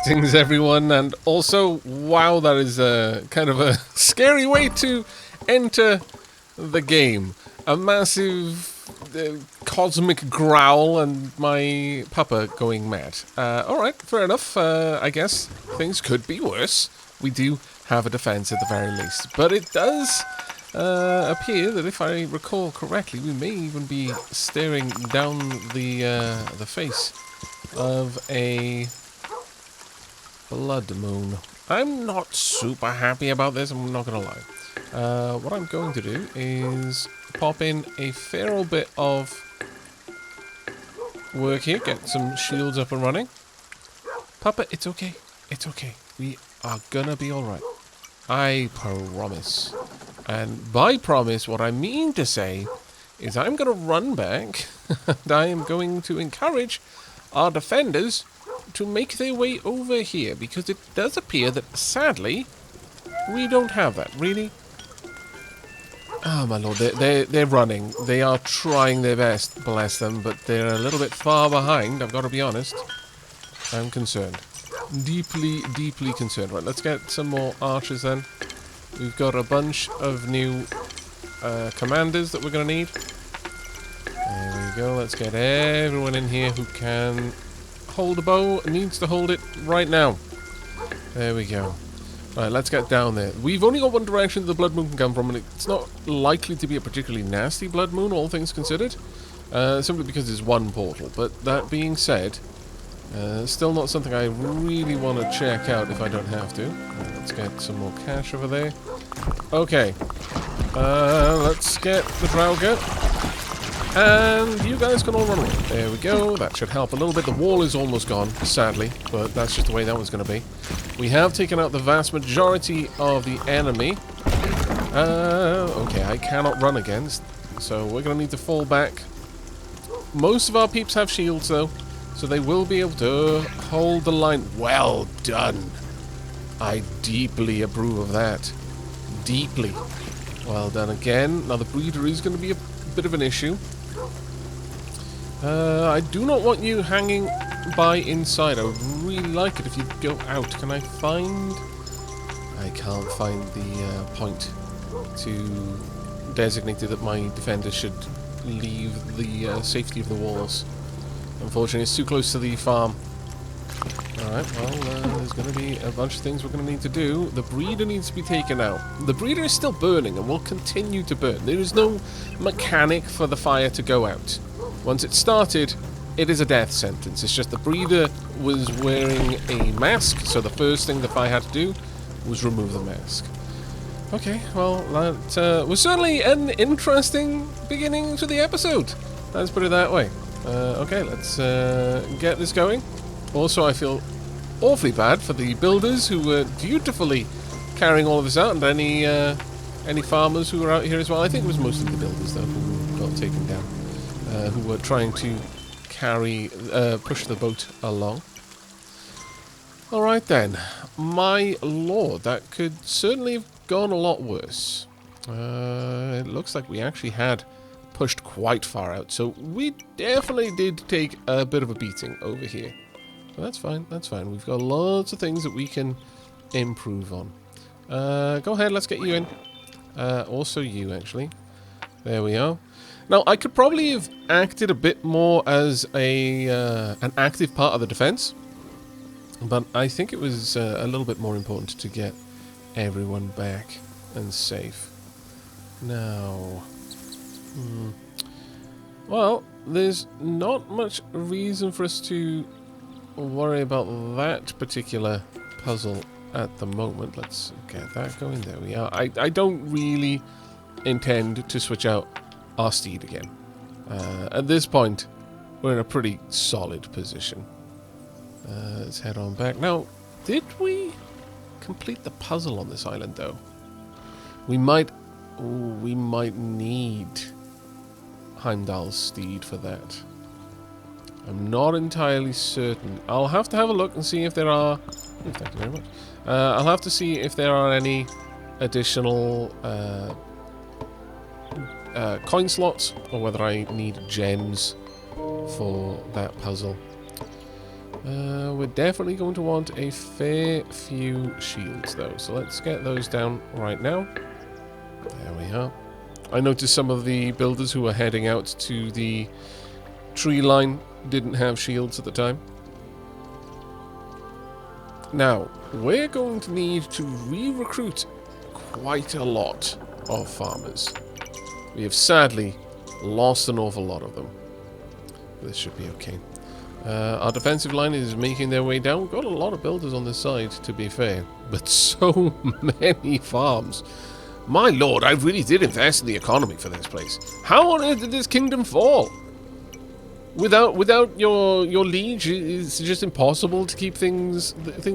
Greetings, everyone, and also, wow, that is kind of a scary way to enter the game. A massive cosmic growl and my papa going mad. Alright, fair enough. I guess things could be worse. We do have a defense at the very least. But it does appear that if I recall correctly, we may even be staring down the face of a blood moon. I'm not super happy about this, I'm not going to lie. What I'm going to do is pop in a fair old bit of work here, get some shields up and running. Papa, it's okay. It's okay. We are gonna be alright. I promise. And by promise, what I mean to say is I'm gonna run back and I am going to encourage our defenders to make their way over here, because it does appear that, sadly, we don't have that. Really? Oh, my lord, they're running. They are trying their best, bless them, but they're a little bit far behind, I've got to be honest. I'm concerned. Deeply, deeply concerned. Right, let's get some more archers then. We've got a bunch of new commanders that we're going to need. There we go, let's get everyone in here who can hold a bow, needs to hold it right now. There we go. Right, let's get down there. We've only got one direction the blood moon can come from, and it's not likely to be a particularly nasty blood moon, all things considered. Simply because there's one portal. But that being said, still not something I really want to check out if I don't have to. Right, let's get some more cash over there. Okay. Let's get the Draugr. And you guys can all run away. There we go. That should help a little bit. The wall is almost gone, sadly, but that's just the way that one's going to be. We have taken out the vast majority of the enemy. Okay, I cannot run against, so we're going to need to fall back. Most of our peeps have shields, though, so they will be able to hold the line. Well done. I deeply approve of that. Deeply. Well done again. Now, the breeder is going to be a bit of an issue. I do not want you hanging by inside. I would really like it if you go out. Can I find... I can't find the point to designate that my defenders should leave the safety of the walls. Unfortunately, it's too close to the farm. Alright, well, there's going to be a bunch of things we're going to need to do. The breeder needs to be taken out. The breeder is still burning and will continue to burn. There is no mechanic for the fire to go out. Once it started, it is a death sentence. It's just the breeder was wearing a mask, so the first thing the fire had to do was remove the mask. Okay, well, that was certainly an interesting beginning to the episode. Let's put it that way. Okay, let's get this going. Also, I feel awfully bad for the builders who were dutifully carrying all of this out, and any farmers who were out here as well. I think it was mostly the builders, though, who got taken down. Who were trying to push the boat along. Alright then. My lord, that could certainly have gone a lot worse. It looks like we actually had pushed quite far out, so we definitely did take a bit of a beating over here. But that's fine, that's fine. We've got lots of things that we can improve on. Go ahead, let's get you in. Also you, actually. There we are. Now, I could probably have acted a bit more as an active part of the defense, but I think it was a little bit more important to get everyone back and safe. Now, well, there's not much reason for us to worry about that particular puzzle at the moment. Let's get that going. There we are. I don't really intend to switch out our steed again. At this point, we're in a pretty solid position. Let's head on back. Now, did we complete the puzzle on this island, though? We might need Heimdall's steed for that. I'm not entirely certain. I'll have to have a look and see if there are... Oh, thank you very much. I'll have to see if there are any additional coin slots, or whether I need gems for that puzzle. We're definitely going to want a fair few shields, though. So let's get those down right now. There we are. I noticed some of the builders who were heading out to the tree line didn't have shields at the time. Now, we're going to need to re-recruit quite a lot of farmers. We have sadly lost an awful lot of them. This should be okay. Our defensive line is making their way down. We've got a lot of builders on this side, to be fair. But so many farms. My lord, I really did invest in the economy for this place. How on earth did this kingdom fall? Without your liege, it's just impossible to keep things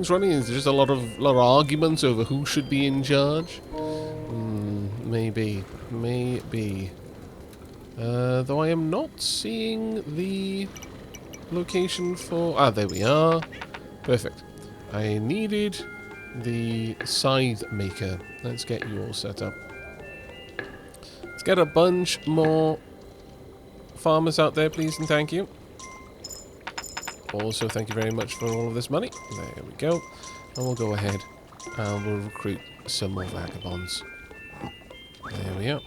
running. There's just a lot of arguments over who should be in charge. Maybe. Though I am not seeing the location for... Ah, there we are. Perfect. I needed the scythe maker. Let's get you all set up. Let's get a bunch more farmers out there, please, and thank you. Also, thank you very much for all of this money. There we go. And we'll go ahead and we'll recruit some more vagabonds. There we are.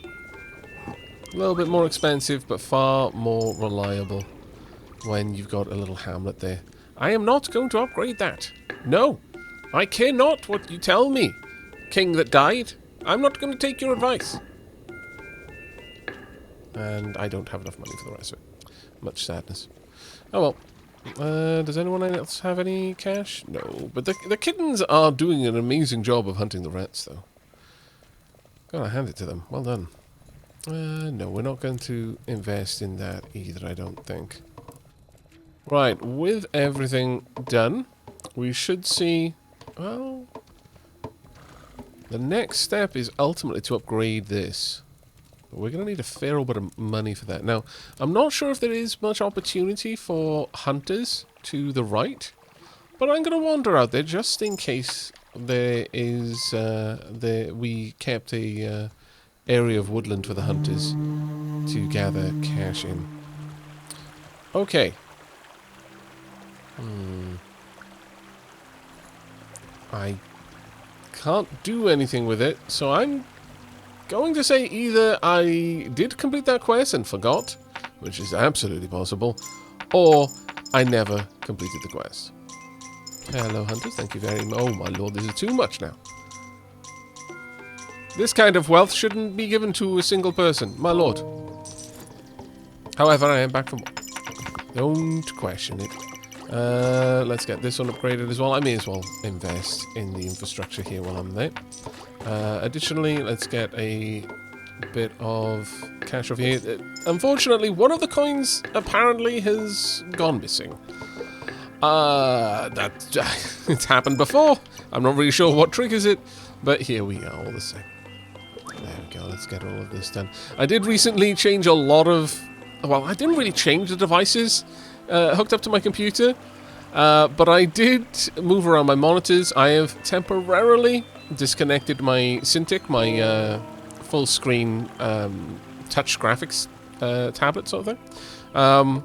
A little bit more expensive, but far more reliable when you've got a little hamlet there. I am not going to upgrade that. No, I care not what you tell me, king that died. I'm not going to take your advice. And I don't have enough money for the rest of it. Much sadness. Oh well. Does anyone else have any cash? No, but the kittens are doing an amazing job of hunting the rats, though. Gotta hand it to them. Well done. No, we're not going to invest in that either, I don't think. Right, with everything done, we should see... Well... The next step is ultimately to upgrade this. We're going to need a fair old bit of money for that. Now, I'm not sure if there is much opportunity for hunters to the right, but I'm going to wander out there just in case there is... we kept a area of woodland for the hunters to gather cash in. Okay. I can't do anything with it, so I'm going to say either I did complete that quest and forgot, which is absolutely possible, or I never completed the quest. Hello, hunters. Thank you very much. Oh, my lord, this is too much now. This kind of wealth shouldn't be given to a single person, my lord. However, I am back for more. Don't question it. Let's get this one upgraded as well. I may as well invest in the infrastructure here while I'm there. Additionally, let's get a bit of cash over here. Unfortunately, one of the coins apparently has gone missing. It's happened before. I'm not really sure what triggers it, but here we are all the same. There we go, let's get all of this done. I did recently change a lot of... Well, I didn't really change the devices hooked up to my computer, but I did move around my monitors. I have temporarily disconnected my Cintiq, my full screen touch graphics tablet sort of thing.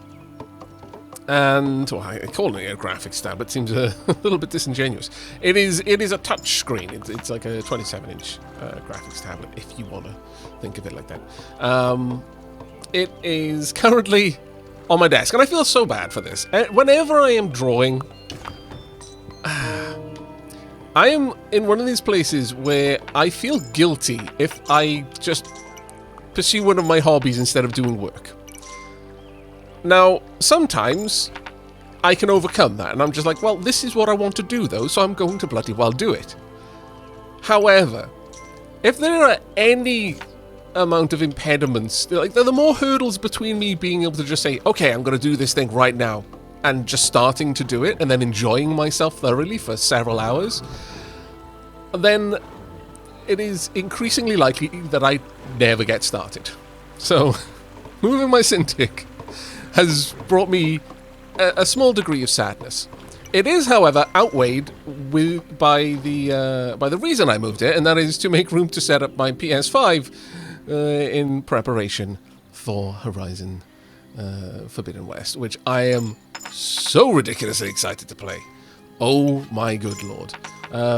And well, I call it a graphics tab, but it seems a little bit disingenuous. It is a touch screen. It's like a 27-inch graphics tablet, if you want to think of it like that. It is currently on my desk, and I feel so bad for this. Whenever I am drawing, I am in one of these places where I feel guilty if I just pursue one of my hobbies instead of doing work. Now, sometimes I can overcome that, and I'm just like, well, this is what I want to do, though, so I'm going to bloody well do it. However, if there are any amount of impediments, like there are more hurdles between me being able to just say, okay, I'm going to do this thing right now, and just starting to do it, and then enjoying myself thoroughly for several hours, then it is increasingly likely that I never get started. So, moving my Cintiq has brought me a small degree of sadness. It is, however, outweighed by the reason I moved it, and that is to make room to set up my PS5 in preparation for Horizon Forbidden West, which I am so ridiculously excited to play. Oh my good lord.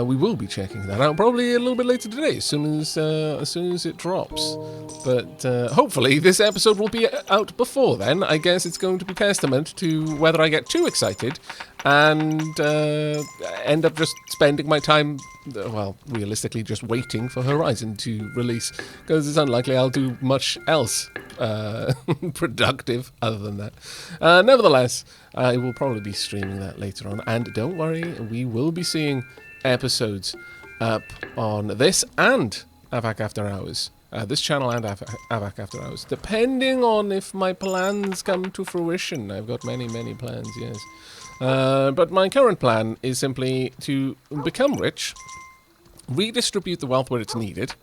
We will be checking that out probably a little bit later today, as soon as it drops. But hopefully this episode will be out before then. I guess it's going to be testament to whether I get too excited and end up just spending my time, well, realistically just waiting for Horizon to release, because it's unlikely I'll do much else productive other than that. Nevertheless, I will probably be streaming that later on, and don't worry, we will be seeing episodes up on this and Aavak After Hours. This channel and Aavak After Hours, depending on if my plans come to fruition. I've got many, many plans, yes. But my current plan is simply to become rich, redistribute the wealth where it's needed,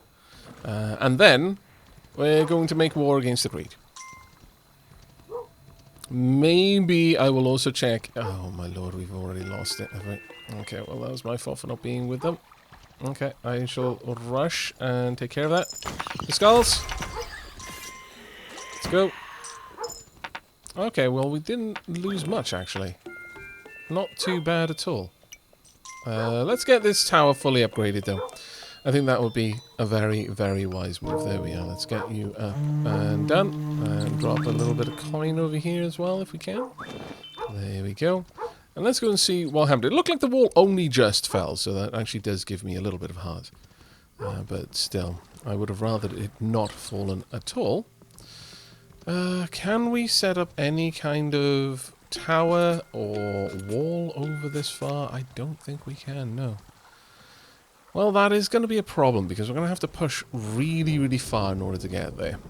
and then we're going to make war against the greed. Maybe I will also check... Oh my lord, we've already lost it, have we? Okay, well that was my fault for not being with them. Okay, I shall rush and take care of that. The skulls! Let's go. Okay, well we didn't lose much actually. Not too bad at all. Let's get this tower fully upgraded though. I think that would be a very, very wise move. There we are. Let's get you up and done. And drop a little bit of coin over here as well if we can. There we go. And let's go and see what happened. It looked like the wall only just fell, so that actually does give me a little bit of heart. But still, I would have rather it not fallen at all. Can we set up any kind of tower or wall over this far? I don't think we can, no. Well, that is going to be a problem, because we're going to have to push really, really far in order to get there.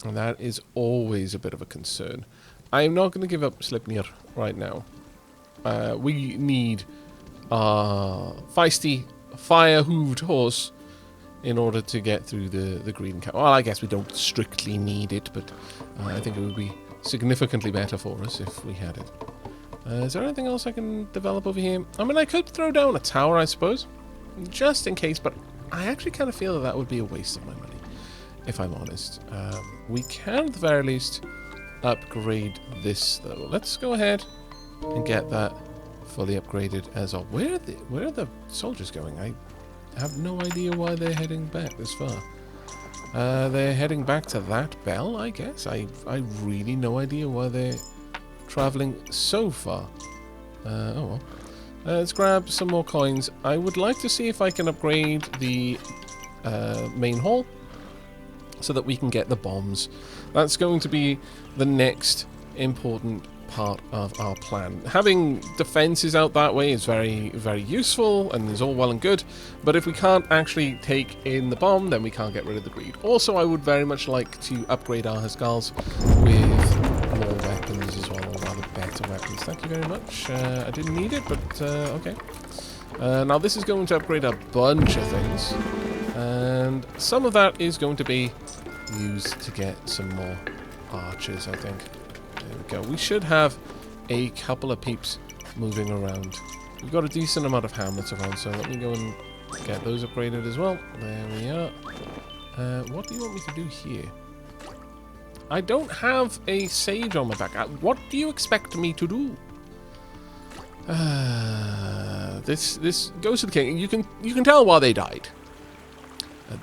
And that is always a bit of a concern. I'm not going to give up Sleipnir right now. We need a feisty, fire-hooved horse in order to get through the green camp. Well, I guess we don't strictly need it, but I think it would be significantly better for us if we had it. Is there anything else I can develop over here? I mean, I could throw down a tower, I suppose, just in case, but I actually kind of feel that that would be a waste of my money, if I'm honest. We can, at the very least, upgrade this, though. Let's go ahead and get that fully upgraded as well. Where are the soldiers going? I have no idea why they're heading back this far. They're heading back to that bell, I guess. I really no idea why they're traveling so far. Oh well. Let's grab some more coins. I would like to see if I can upgrade the main hall so that we can get the bombs. That's going to be the next important part of our plan. Having defenses out that way is very, very useful and is all well and good, but if we can't actually take in the bomb, then we can't get rid of the greed. Also, I would very much like to upgrade our Haskals with more weapons as well, or rather better weapons. Thank you very much. I didn't need it, but okay. Now this is going to upgrade a bunch of things, and some of that is going to be used to get some more archers, I think. There we go. We should have a couple of peeps moving around. We've got a decent amount of hamlets around, so let me go and get those upgraded as well. There we are. What do you want me to do here? I don't have a sage on my back. What do you expect me to do? This goes to the king. You can tell why they died.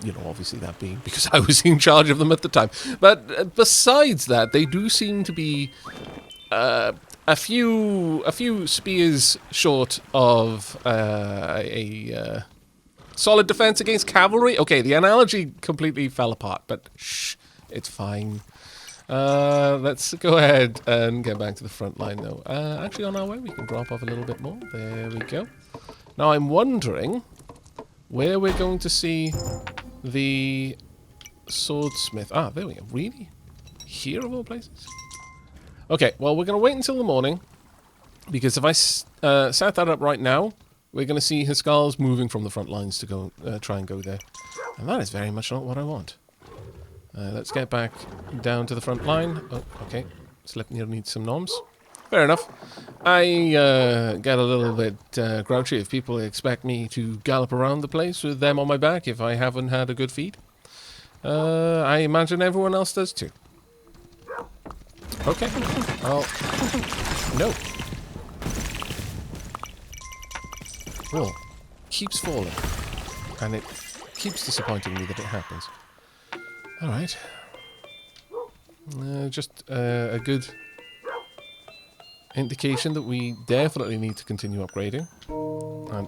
You know, obviously that being because I was in charge of them at the time. But besides that, they do seem to be a few spears short of a solid defense against cavalry. Okay, the analogy completely fell apart, but shh, it's fine. Let's go ahead and get back to the front line, though. Actually, on our way, we can drop off a little bit more. There we go. Now, I'm wondering where we're going to see the swordsmith. Ah, there we go. Really? Here of all places? Okay, well, we're going to wait until the morning, because if I set that up right now, we're going to see Haskals moving from the front lines to go try and go there. And that is very much not what I want. Let's get back down to the front line. Oh, okay. Sleipnir needs some noms. Fair enough. I get a little bit grouchy if people expect me to gallop around the place with them on my back if I haven't had a good feed. I imagine everyone else does too. Okay. Well, no. wall keeps falling. And it keeps disappointing me that it happens. Alright. Just a good indication that we definitely need to continue upgrading. And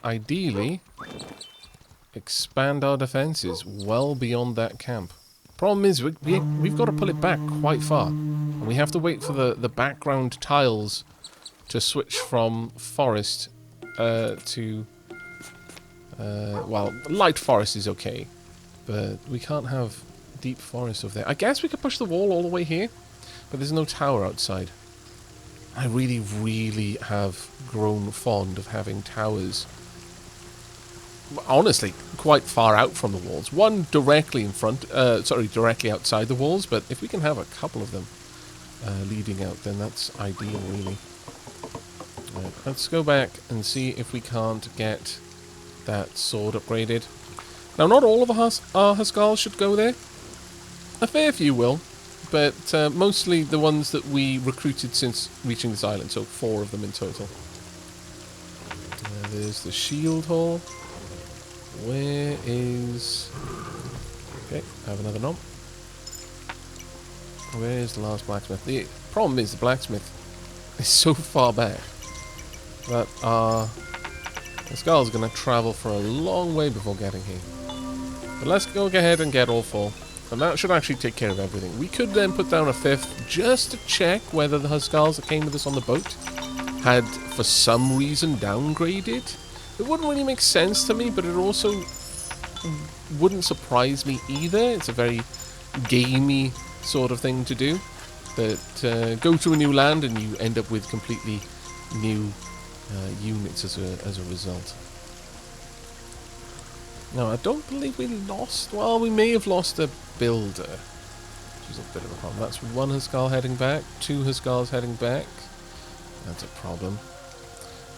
ideally, expand our defenses well beyond that camp. Problem is, we've got to pull it back quite far. And we have to wait for the background tiles to switch from forest to... well, light forest is okay. But we can't have deep forest over there. I guess we could push the wall all the way here. But there's no tower outside. I really, really have grown fond of having towers, honestly, quite far out from the walls. One directly in front, directly outside the walls, but if we can have a couple of them leading out, then that's ideal, really. Right, let's go back and see if we can't get that sword upgraded. Now, not all of our Huskars should go there. A fair few will. But mostly the ones that we recruited since reaching this island, so 4 of them in total. There's the shield hall. Where is... Okay, I have another nom. Where's the last blacksmith? The problem is the blacksmith is so far back that the skull's going to travel for a long way before getting here. But let's go ahead and get all 4. And that should actually take care of everything. We could then put down a 5th just to check whether the Huskars that came with us on the boat had, for some reason, downgraded. It wouldn't really make sense to me, but it also wouldn't surprise me either. It's a very gamey sort of thing to do. That go to a new land and you end up with completely new units as a result. No, I don't believe we lost... Well, we may have lost a builder, which is a bit of a problem. That's 1 Huskar heading back, 2 Huskars heading back. That's a problem.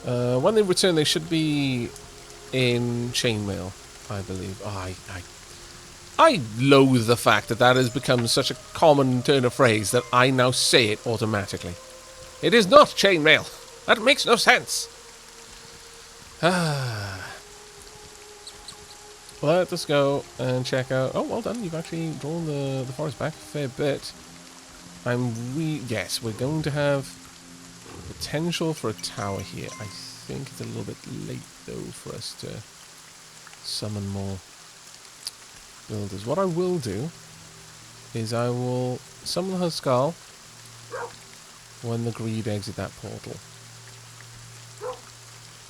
When they return, they should be in chainmail, I believe. Oh, I loathe the fact that that has become such a common turn of phrase that I now say it automatically. It is not chainmail. That makes no sense. Let us go and check out... Oh, well done. You've actually drawn the forest back a fair bit. Yes, we're going to have potential for a tower here. I think it's a little bit late, though, for us to summon more builders. What I will do is I will summon the Huskar when the greed exit that portal.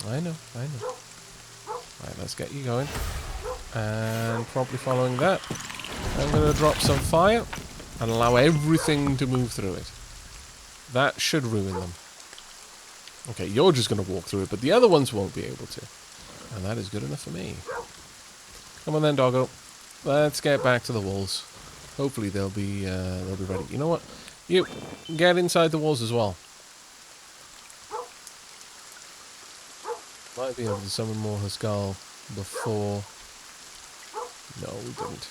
I know. Right, let's get you going. And probably following that, I'm going to drop some fire and allow everything to move through it. That should ruin them. Okay, you're just going to walk through it, but the other ones won't be able to. And that is good enough for me. Come on then, doggo. Let's get back to the walls. Hopefully they'll be ready. You know what? You get inside the walls as well. Might be able to summon more Huskar before... No, we didn't.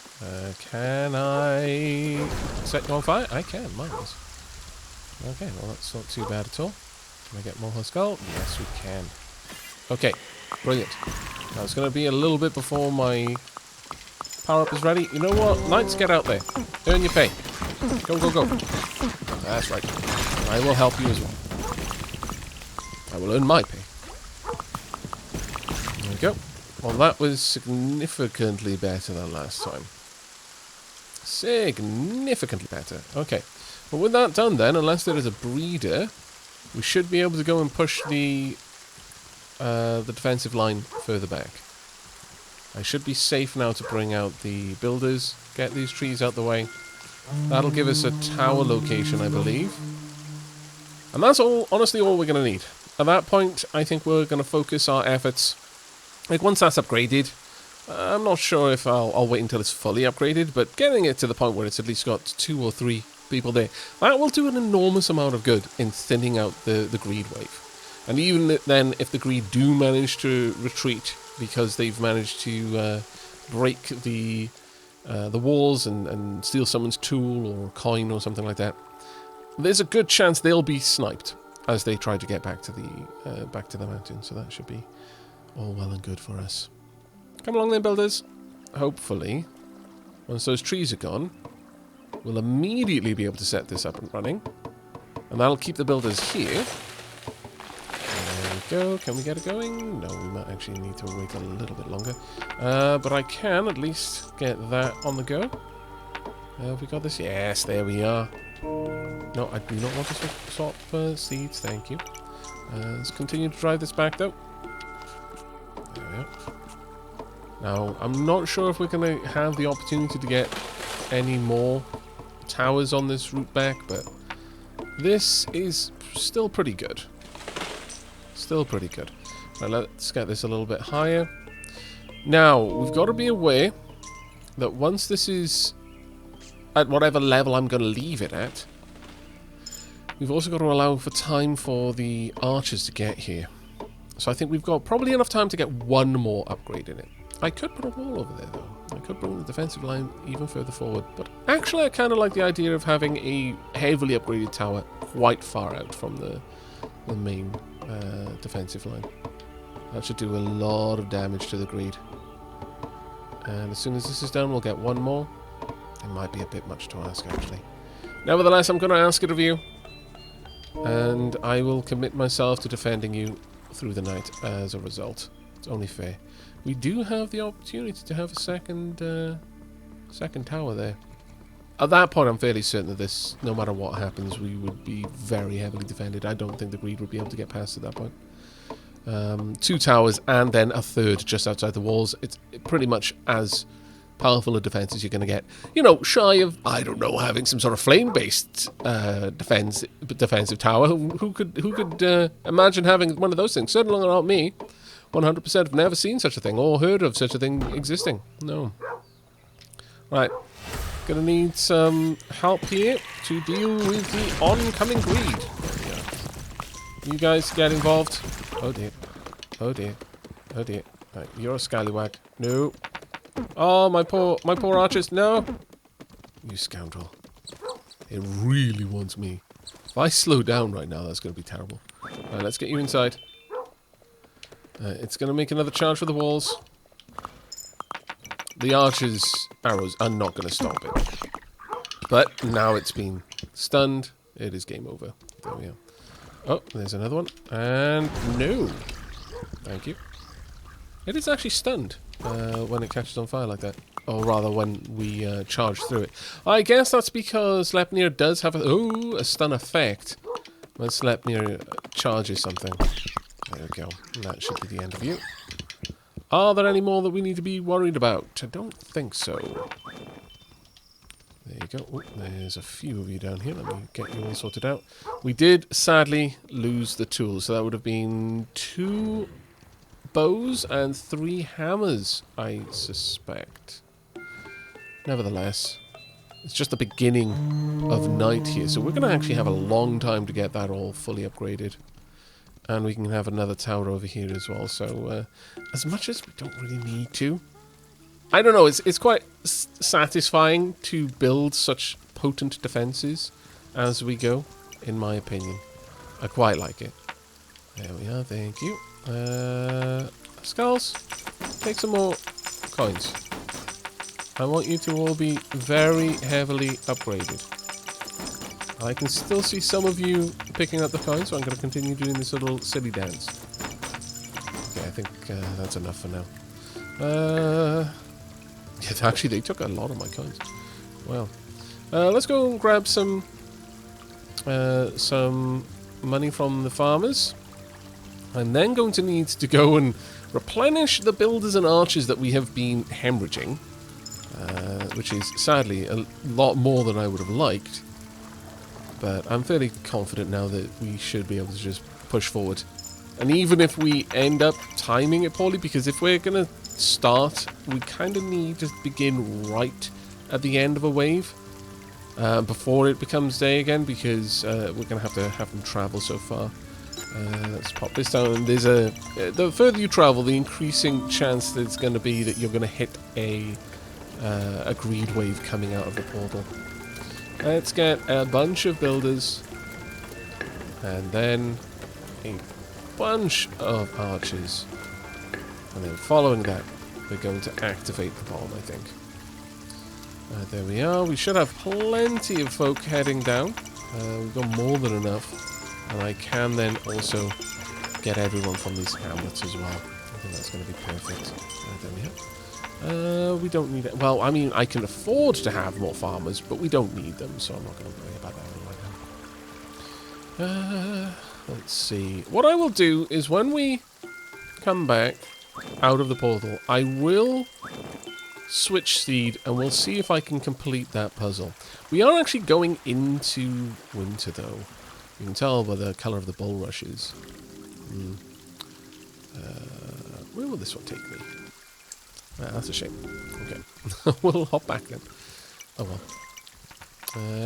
Can I set you on fire? I can, nice. Okay, well that's not too bad at all. Can I get more Huskar? Yes, we can. Okay, brilliant. Now it's going to be a little bit before my power-up is ready. You know what? Knights, get out there. Earn your pay. Go, go, go. That's right. I will help you as well. I will earn my pay. There we go. Well, that was significantly better than last time. Significantly better. Okay. Well, with that done then, unless there is a breeder, we should be able to go and push the defensive line further back. I should be safe now to bring out the builders, get these trees out the way. That'll give us a tower location, I believe. And that's all, honestly, all we're going to need. At that point, I think we're going to focus our efforts. Like, once that's upgraded, I'm not sure if I'll wait until it's fully upgraded, but getting it to the point where it's at least got 2 or 3 people there, that will do an enormous amount of good in thinning out the greed wave. And even then, if the greed do manage to retreat because they've managed to break the walls and steal someone's tool or coin or something like that, there's a good chance they'll be sniped as they try to get back to the mountain. So that should be All well and good for us. Come along then, builders. Hopefully, once those trees are gone, we'll immediately be able to set this up and running. And that'll keep the builders here. There we go. Can we get it going? No, we might actually need to wait a little bit longer. But I can at least get that on the go. Have we got this? Yes, there we are. No, I do not want to swap seeds. Thank you. Let's continue to drive this back, though. There we are. Now, I'm not sure if we're going to have the opportunity to get any more towers on this route back, but this is still pretty good. Still pretty good. Right, let's get this a little bit higher. Now, we've got to be aware that once this is at whatever level I'm going to leave it at, we've also got to allow for time for the archers to get here. So I think we've got probably enough time to get one more upgrade in it. I could put a wall over there, though. I could bring the defensive line even further forward. But actually, I kind of like the idea of having a heavily upgraded tower quite far out from the main defensive line. That should do a lot of damage to the greed. And as soon as this is done, we'll get one more. It might be a bit much to ask, actually. Nevertheless, I'm going to ask it of you. And I will commit myself to defending you through the night as a result. It's only fair. We do have the opportunity to have a second tower there. At that point, I'm fairly certain that this, no matter what happens, we would be very heavily defended. I don't think the greed would be able to get past at that point. 2 towers and then a third just outside the walls. It's pretty much as powerful a defense as you're going to get. You know, shy of, I don't know, having some sort of flame-based defensive tower. Who could imagine having one of those things? Certainly not me. 100% have never seen such a thing or heard of such a thing existing. No. Right. Gonna need some help here to deal with the oncoming greed. There we go. You guys get involved. Oh dear. Oh dear. Oh dear. Right, you're a scallywag. No. Oh, my poor archers. No. You scoundrel. It really wants me. If I slow down right now, that's going to be terrible. Right, let's get you inside. It's going to make another charge for the walls. The archer's arrows are not going to stop it. But now it's been stunned. It is game over. There we are. Oh, there's another one. And no. Thank you. It is actually stunned when it catches on fire like that. Or rather, when we charge through it. I guess that's because Sleipnir does have a stun effect when Sleipnir charges something. There we go. And that should be the end of you. Are there any more that we need to be worried about? I don't think so. There you go. Oh, there's a few of you down here. Let me get you all sorted out. We did, sadly, lose the tools. So that would have been 2 bows and 3 hammers, I suspect. Nevertheless, it's just the beginning of night here. So we're going to actually have a long time to get that all fully upgraded. And we can have another tower over here as well. So, as much as we don't really need to, I don't know. It's quite satisfying to build such potent defenses as we go, in my opinion. I quite like it. There we are. Thank you. Skulls, take some more coins. I want you to all be very heavily upgraded. I can still see some of you picking up the coins, so I'm going to continue doing this little silly dance. Okay, I think that's enough for now. Yeah, actually, they took a lot of my coins. Well, let's go and grab some money from the farmers. I'm then going to need to go and replenish the builders and archers that we have been hemorrhaging, which is sadly a lot more than I would have liked. But I'm fairly confident now that we should be able to just push forward. And even if we end up timing it poorly, because if we're going to start, we kind of need to begin right at the end of a wave before it becomes day again, because we're going to have them travel so far. Let's pop this down. And there's the further you travel, the increasing chance that it's going to be that you're going to hit a greed wave coming out of the portal. Let's get a bunch of builders and then a bunch of archers And then following that, we're going to activate the bomb, I think. There we are. We should have plenty of folk heading down. We've got more than enough. And I can then also get everyone from these hamlets as well. I think that's going to be perfect. There we are. We don't need it. Well, I mean, I can afford to have more farmers, but we don't need them, so I'm not going to worry about that right now. Let's see. What I will do is when we come back out of the portal, I will switch steed and we'll see if I can complete that puzzle. We are actually going into winter, though. You can tell by the colour of the bulrushes. Where will this one take me? That's a shame. Okay. We'll hop back then. Oh well.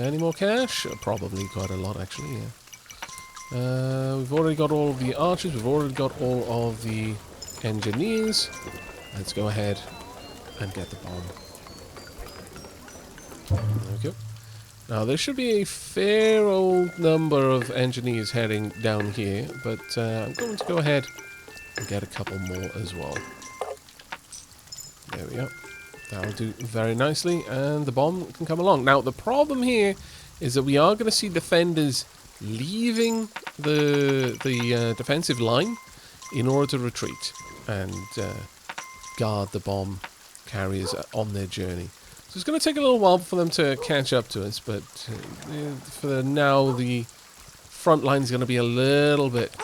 Any more cash? Probably quite a lot, actually, yeah. We've already got all of the archers. We've already got all of the engineers. Let's go ahead and get the bomb. There we go. Now, there should be a fair old number of engineers heading down here, but I'm going to go ahead and get a couple more as well. There we go. That'll do very nicely, and the bomb can come along. Now, the problem here is that we are going to see defenders leaving the defensive line in order to retreat and guard the bomb carriers on their journey. So it's going to take a little while for them to catch up to us, but for now the front line is going to be a little bit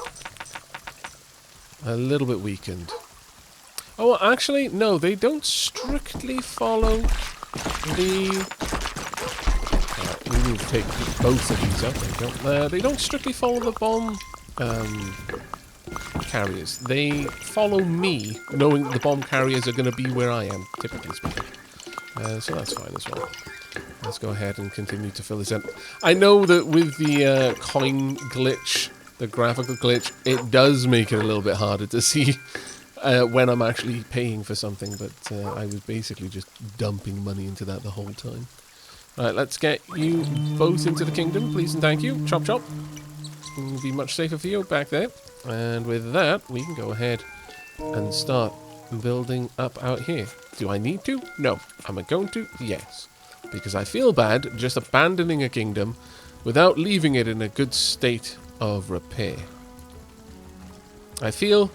weakened. Oh, actually, no, they don't strictly follow the... we need to take both of these up. They don't strictly follow the bomb carriers. They follow me, knowing the bomb carriers are going to be where I am, typically speaking. So that's fine as well. Let's go ahead and continue to fill this in. I know that with the coin glitch, the graphical glitch, it does make it a little bit harder to see when I'm actually paying for something, but I was basically just dumping money into that the whole time. Right, let's get you both into the kingdom, please and thank you. Chop chop. It'll be much safer for you back there. And with that, we can go ahead and start building up out here. Do I need to? No. Am I going to? Yes. Because I feel bad just abandoning a kingdom without leaving it in a good state of repair. I feel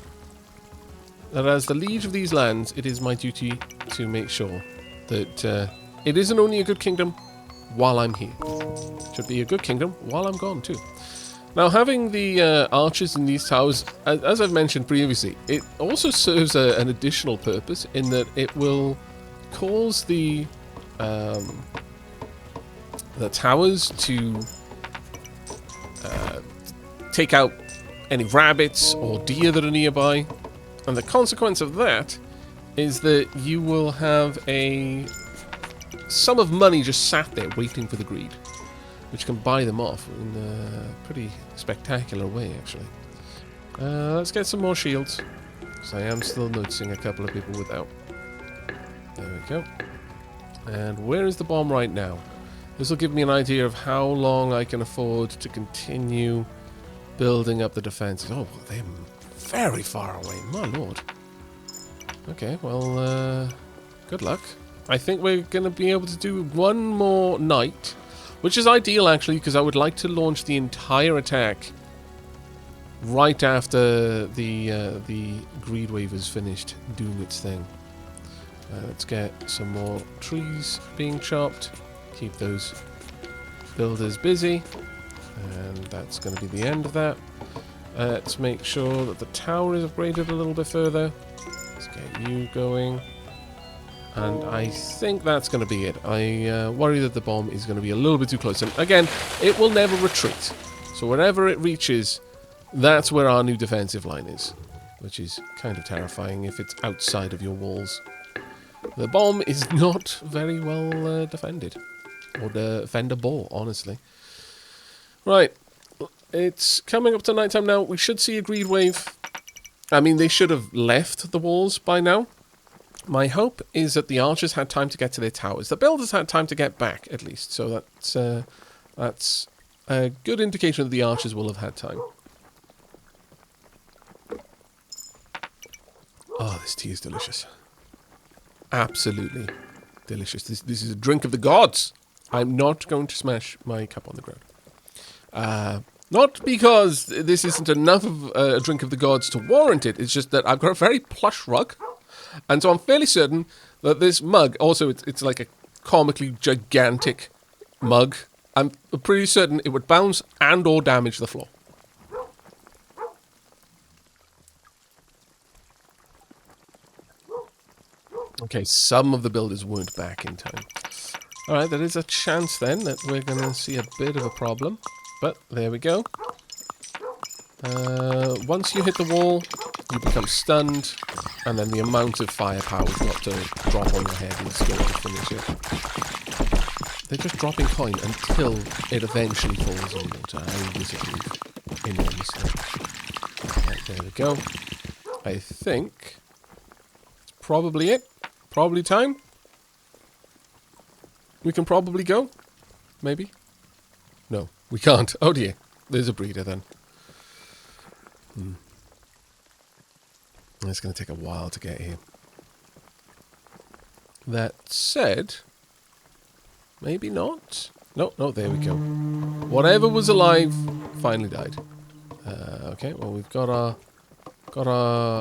that as the liege of these lands, it is my duty to make sure that it isn't only a good kingdom while I'm here. It should be a good kingdom while I'm gone too. Now, having the archers in these towers, as I've mentioned previously, it also serves an additional purpose in that it will cause the towers to take out any rabbits or deer that are nearby. And the consequence of that is that you will have a sum of money just sat there waiting for the greed, which can buy them off in a pretty spectacular way, actually. Let's get some more shields, because I am still noticing a couple of people without. There we go. And where is the bomb right now? This will give me an idea of how long I can afford to continue building up the defenses. Oh, they're very far away, my lord. Okay, well, good luck. I think we're going to be able to do one more night, which is ideal, actually, because I would like to launch the entire attack right after the greed wave is finished doing its thing. Let's get some more trees being chopped. Keep those builders busy. And that's going to be the end of that. Let's make sure that the tower is upgraded a little bit further. Let's get you going. And I think that's going to be it. I worry that the bomb is going to be a little bit too close. And again, it will never retreat. So wherever it reaches, that's where our new defensive line is. Which is kind of terrifying if it's outside of your walls. The bomb is not very well defended. Or defendable, honestly. Right. It's coming up to nighttime now. We should see a greed wave. I mean, they should have left the walls by now. My hope is that the archers had time to get to their towers. The builders had time to get back, at least. So that's a good indication that the archers will have had time. Oh, this tea is delicious. Absolutely delicious. This is a drink of the gods. I'm not going to smash my cup on the ground. Not because this isn't enough of a drink of the gods to warrant it. It's just that I've got a very plush rug. And so I'm fairly certain that this mug, also it's like a comically gigantic mug. I'm pretty certain it would bounce and or damage the floor. Okay, some of the builders weren't back in time. Alright, there is a chance then that we're going to see a bit of a problem. But there we go. Once you hit the wall, you become stunned, and then the amount of firepower you've got to drop on your head is going to finish it. They're just dropping coin until it eventually falls in water. I disagree enormously. Right, there we go. I think it's probably it. Probably time. We can probably go. Maybe. No, we can't. Oh dear. There's a breeder then. It's going to take a while to get here. That said, maybe not. No, there we go. Whatever was alive finally died. Okay, well we've got our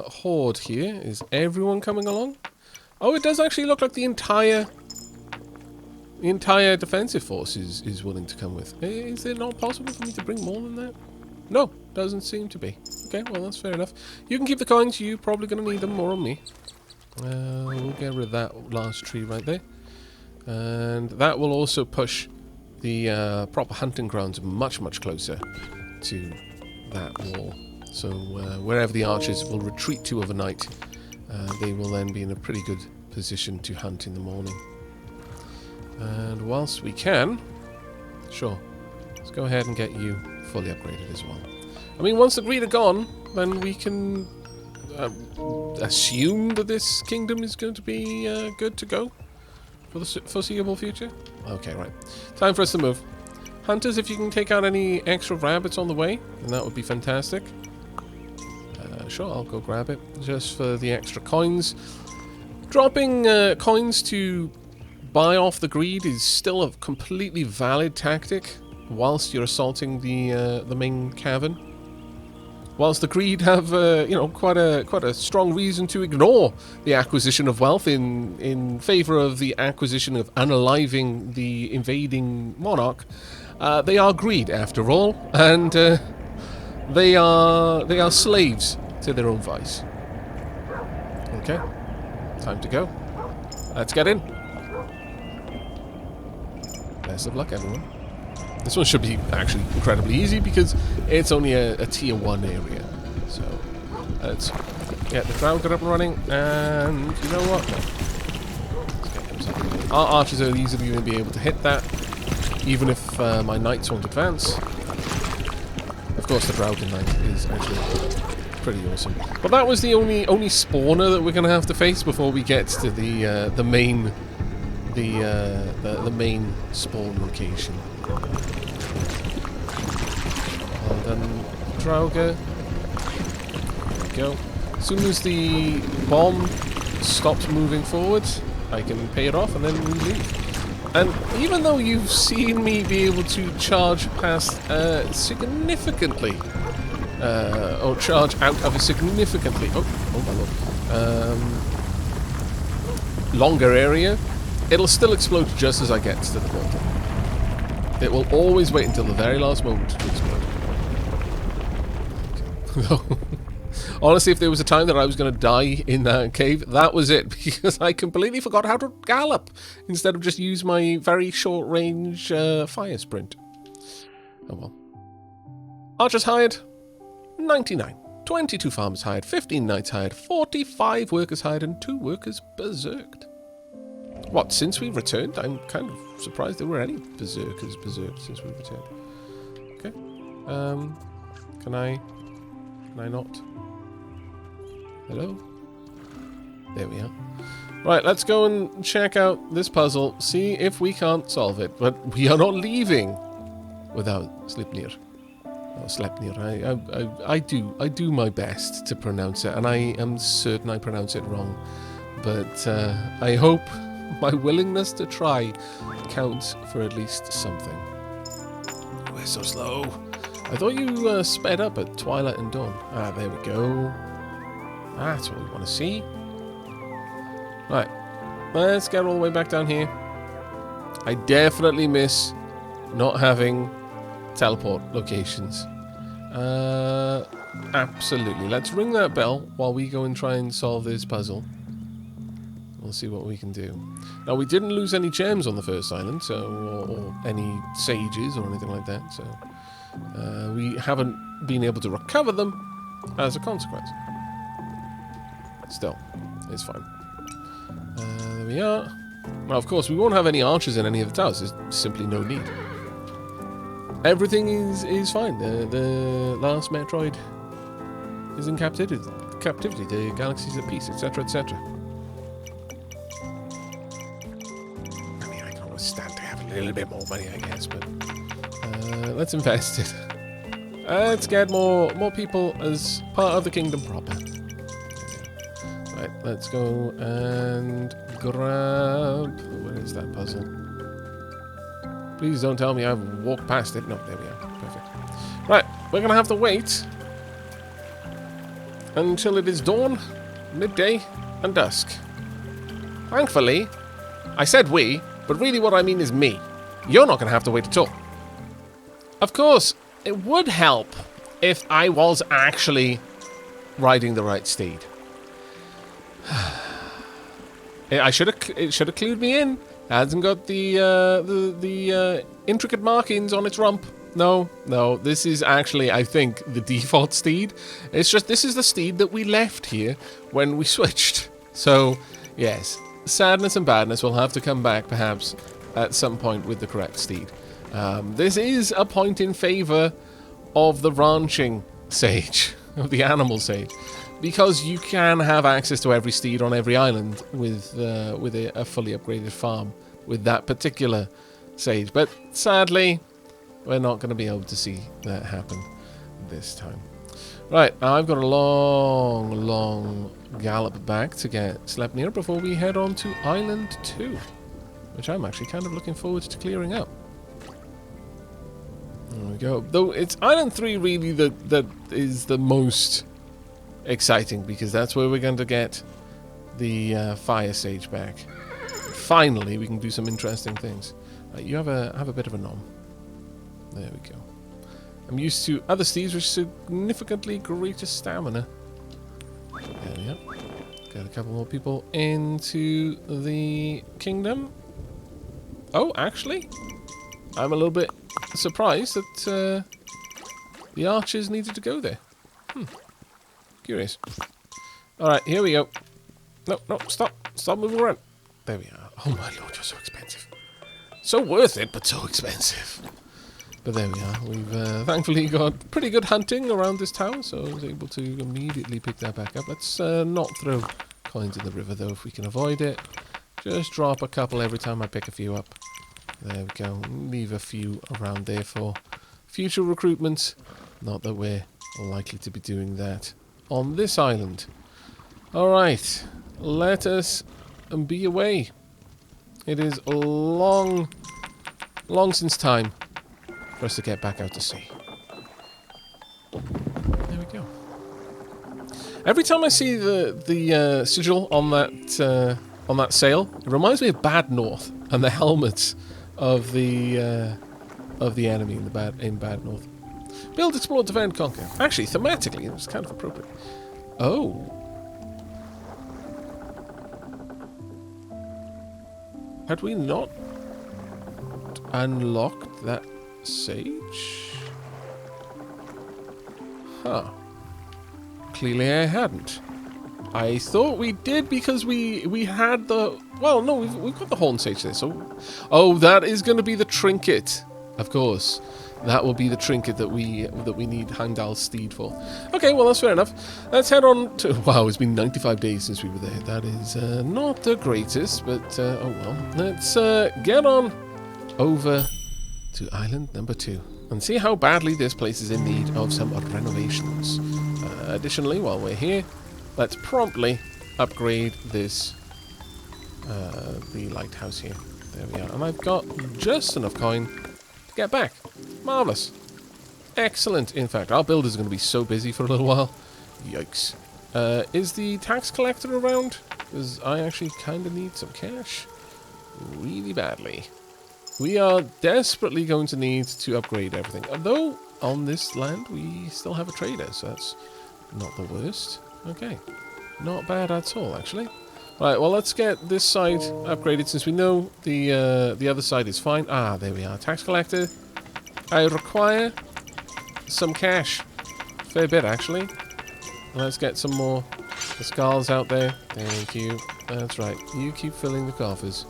horde here. Is everyone coming along? Oh, it does actually look like the entire defensive force is willing to come with. Is it not possible for me to bring more than that? No, doesn't seem to be. Okay, well that's fair enough. You can keep the coins, you're probably going to need them more on me. We'll get rid of that last tree right there. And that will also push the proper hunting grounds much, much closer to that wall. So wherever the archers will retreat to overnight, they will then be in a pretty good position to hunt in the morning. And whilst we can, sure, let's go ahead and get you fully upgraded as well. I mean, once the greed are gone, then we can assume that this kingdom is going to be good to go for the foreseeable future. Okay, right. Time for us to move. Hunters, if you can take out any extra rabbits on the way, then that would be fantastic. Sure, I'll go grab it, just for the extra coins. Dropping coins to buy off the greed is still a completely valid tactic whilst you're assaulting the main cavern. Whilst the greed have quite a strong reason to ignore the acquisition of wealth in favor of the acquisition of unaliving the invading monarch, they are greed after all, and they are slaves to their own vice. Okay, time to go. Let's get in. Best of luck, everyone. This one should be actually incredibly easy because it's only a tier 1 area. So let's get the crowd up and running, and you know what? Let's get them something. Our archers are easily going to be able to hit that, even if my knights won't advance. Of course, the Drowden Knight is actually pretty awesome. But that was the only spawner that we're going to have to face before we get to the main spawn location. Well done, Draugr. There we go. As soon as the bomb stops moving forward, I can pay it off and then we leave. And even though you've seen me be able to charge past significantly, or charge out of a significantly, oh my lord, longer area, it'll still explode just as I get to the portal. It will always wait until the very last moment to explode. Honestly, if there was a time that I was going to die in that cave, that was it, because I completely forgot how to gallop instead of just use my very short range fire sprint. Oh well. Archers hired, 99. 22 farmers hired, 15 knights hired, 45 workers hired, and 2 workers berserked. What, since we returned? I'm kind of surprised there were any berserkers berserked since we returned. Okay. Can I not? Hello? There we are. Right, let's go and check out this puzzle, see if we can't solve it. But we are not leaving without Sleipnir. Oh, Sleipnir. I do my best to pronounce it, and I am certain I pronounce it wrong. But I hope my willingness to try counts for at least something. We're so slow. I thought you sped up at twilight and dawn. Ah, there we go. That's what we want to see. Right, let's get all the way back down here. I definitely miss not having teleport locations. Absolutely. Let's ring that bell while we go and try and solve this puzzle. We'll see what we can do. Now, we didn't lose any gems on the first island, so or any sages or anything like that, so we haven't been able to recover them as a consequence. Still, it's fine. There we are. Now, of course, we won't have any archers in any of the towers. There's simply no need. Everything is fine. The last Metroid is in captivity. The galaxy's at peace, etc., etc. I mean, I can always stand to have a little bit more money, I guess, but let's invest it. Let's get more people as part of the kingdom proper. Right, let's go and grab... Where is that puzzle? Please don't tell me I've walked past it. No, there we are. Perfect. Right, we're going to have to wait until it is dawn, midday, and dusk. Thankfully, I said we, but really what I mean is me. You're not going to have to wait at all. Of course, it would help if I was actually riding the right steed. It should have clued me in. It hasn't got the intricate markings on its rump. No. This is actually, I think, the default steed. It's just this is the steed that we left here when we switched. So, yes, sadness and badness will have to come back perhaps at some point with the correct steed. This is a point in favor of the ranching sage, of the animal sage. Because you can have access to every steed on every island with a fully upgraded farm with that particular sage. But sadly, we're not going to be able to see that happen this time. Right, now I've got a long gallop back to get Sleipnir before we head on to Island 2, which I'm actually kind of looking forward to clearing up. There we go. Though it's Island 3 really that is the most exciting, because that's where we're going to get the fire sage back. Finally, we can do some interesting things. Right, you have a bit of a nom. There we go. I'm used to other steeds with significantly greater stamina. There we are. Got a couple more people into the kingdom. Oh, actually, I'm a little bit surprised that the archers needed to go there. Curious. Alright, here we go. No, stop moving around. There we are. Oh my lord, you're so expensive. So worth it, but so expensive. But there we are. We've thankfully got pretty good hunting around this tower, so I was able to immediately pick that back up. Let's not throw coins in the river, though, if we can avoid it. Just drop a couple every time I pick a few up. There we go. Leave a few around there for future recruitments. Not that we're likely to be doing that on this island. Alright, let us be away. It is long since time for us to get back out to sea. There we go. Every time I see the sigil on that sail, it reminds me of Bad North and the helmets of the enemy in Bad North. Build, explore, defend, conquer. Actually, thematically, it was kind of appropriate. Oh. Had we not unlocked that sage? Huh. Clearly I hadn't. I thought we did because we had the... Well, no, we've got the horn sage there, so... Oh, that is going to be the trinket. Of course. That will be the trinket that we need Heimdall's steed for. Okay, well, that's fair enough. Let's head on to... Wow, it's been 95 days since we were there. That is not the greatest, but oh well. Let's get on over to island number 2. and see how badly this place is in need of some renovations. Additionally, while we're here, let's promptly upgrade this, the lighthouse here. There we are. And I've got just enough coin to get back. Marvellous. Excellent. In fact, our builders are going to be so busy for a little while. Yikes. Is the tax collector around? Because I actually kind of need some cash. Really badly. We are desperately going to need to upgrade everything. Although, on this land, we still have a trader, so that's not the worst. Okay. Not bad at all, actually. Right, well, let's get this side upgraded, since we know the other side is fine. Ah, there we are. Tax collector. I require some cash. Fair bit, actually. Let's get some more skulls out there. Thank you. That's right. You keep filling the coffers.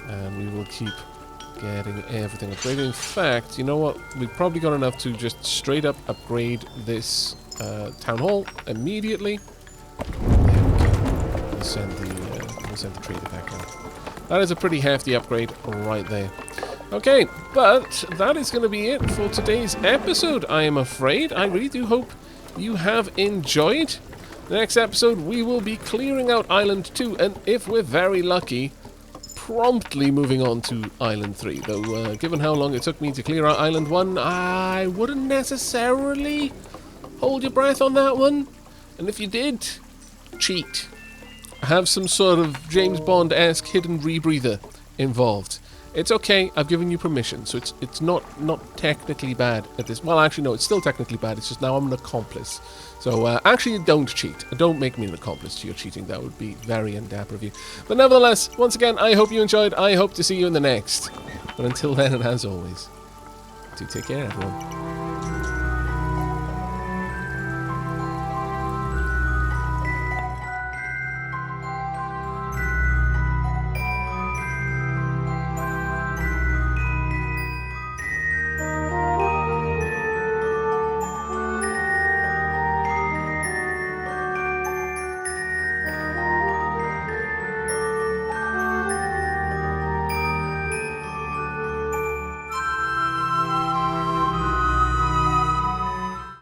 And we will keep getting everything upgraded. In fact, you know what? We've probably got enough to just straight up upgrade this town hall immediately. There we go. We'll send the trader back out. That is a pretty hefty upgrade right there. Okay, but that is going to be it for today's episode, I am afraid. I really do hope you have enjoyed. The next episode, we will be clearing out Island 2, and if we're very lucky, promptly moving on to Island 3. Though, given how long it took me to clear out Island 1, I wouldn't necessarily hold your breath on that one. And if you did, cheat. Have some sort of James Bond-esque hidden rebreather involved. It's okay, I've given you permission, so it's not technically bad at this. Well, actually, no, it's still technically bad. It's just now I'm an accomplice. So, actually, don't cheat. Don't make me an accomplice to your cheating. That would be very undapper of you. But nevertheless, once again, I hope you enjoyed. I hope to see you in the next. But until then, and as always, do take care, everyone.